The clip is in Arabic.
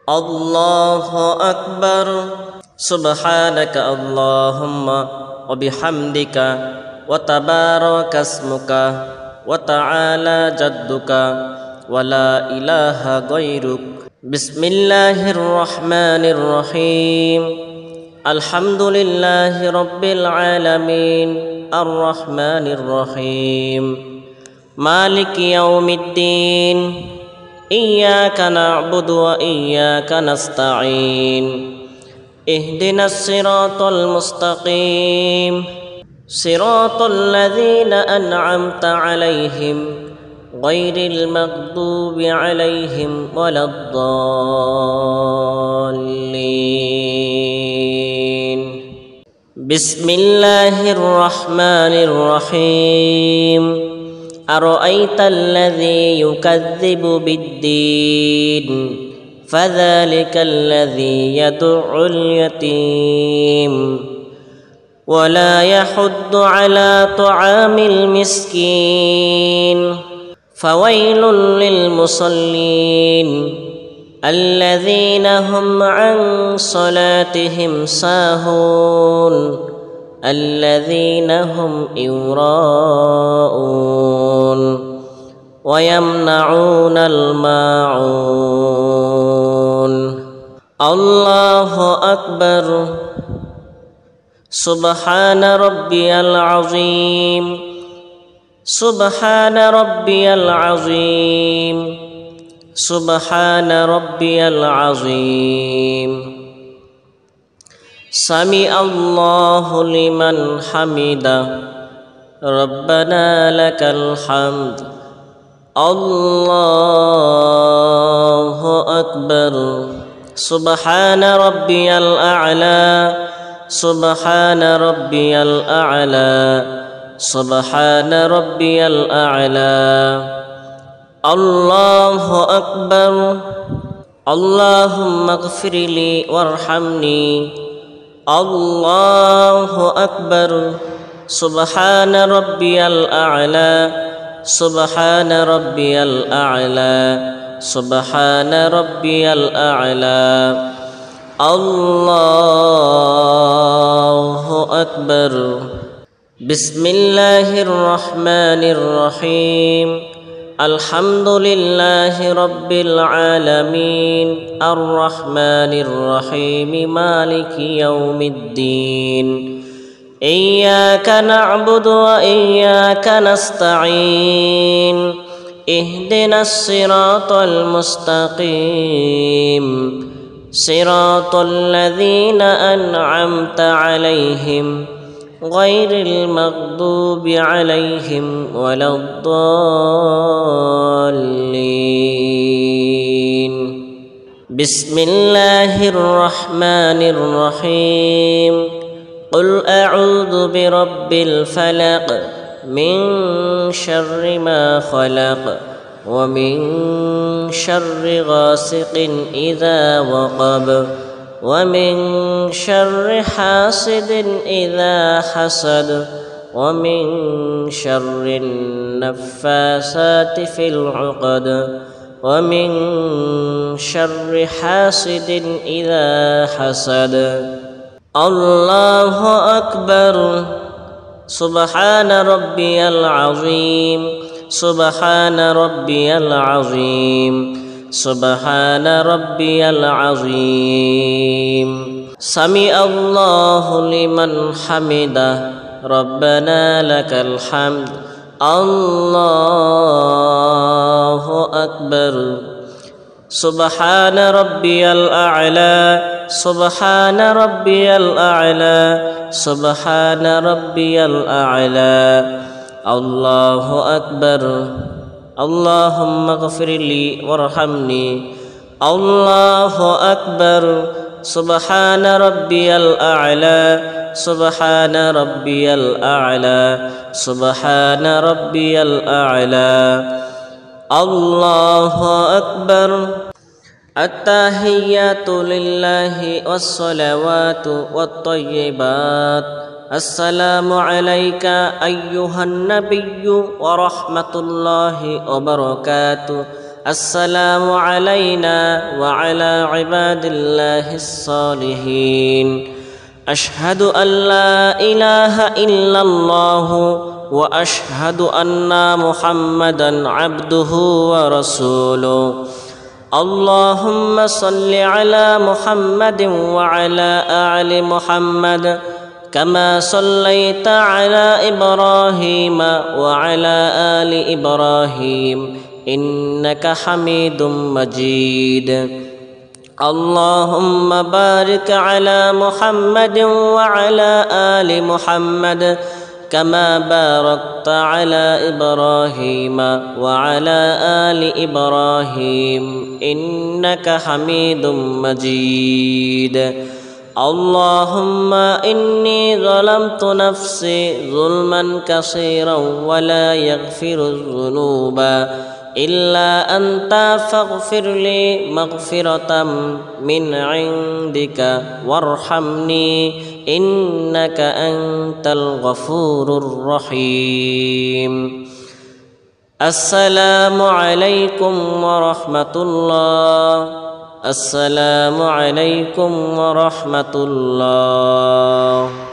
الله أكبر سبحانك اللهم وبحمدك وتبارك اسمك وتعالى جدك ولا إله غيرك بسم الله الرحمن الرحيم الحمد لله رب العالمين الرحمن الرحيم مالك يوم الدين إياك نعبد وإياك نستعين اهدنا الصراط المستقيم صراط الذين أنعمت عليهم غير المغضوب عليهم ولا الضالين بسم الله الرحمن الرحيم أرأيت الذي يكذب بالدين فذلك الذي يدع اليتيم ولا يحض على طعام المسكين فويل للمصلين الذين هم عن صلاتهم ساهون الذين هم يراءون ويمنعون الماعون الله أكبر سبحان ربي العظيم سبحان ربي العظيم سبحان ربي العظيم سمع الله لمن حمده ربنا لك الحمد الله أكبر سبحان ربي الأعلى سبحان ربي الأعلى سبحان ربي الأعلى الله أكبر اللهم اغفر لي وارحمني الله أكبر سبحان ربي الأعلى سبحان ربي الأعلى سبحان ربي الأعلى الله أكبر بسم الله الرحمن الرحيم الحمد لله رب العالمين الرحمن الرحيم مالك يوم الدين إياك نعبد وإياك نستعين اهدنا الصراط المستقيم صراط الذين أنعمت عليهم غير المغضوب عليهم ولا الضالين بسم الله الرحمن الرحيم قل أعوذ برب الفلق من شر ما خلق ومن شر غاسق إذا وقب ومن شر حاسد إذا حسد ومن شر النفاثات في العقد ومن شر حاسد إذا حسد الله أكبر سبحان ربي العظيم سبحان ربي العظيم سبحان ربي العظيم سمع الله لمن حمده ربنا لك الحمد الله أكبر سبحان ربي الأعلى سبحان ربي الأعلى سبحان ربي الأعلى الله أكبر اللهم اغفر لي وارحمني الله أكبر سبحان ربي الأعلى سبحان ربي الأعلى سبحان ربي الأعلى الله أكبر التحيات لله والصلوات والطيبات السلام عليك أيها النبي ورحمة الله وبركاته السلام علينا وعلى عباد الله الصالحين أشهد أن لا إله إلا الله وأشهد أن محمدا عبده ورسوله اللهم صل على محمد وعلى آل محمد كما صليت على إبراهيم وعلى آل إبراهيم إنك حميد مجيد اللهم بارك على محمد وعلى آل محمد كما باركت على إبراهيم وعلى آل إبراهيم إنك حميد مجيد اللهم إني ظلمت نفسي ظلما كثيرا ولا يغفر الذنوب إلا أنت فاغفر لي مغفرة من عندك وارحمني إنك أنت الغفور الرحيم السلام عليكم ورحمة الله السلام عليكم ورحمة الله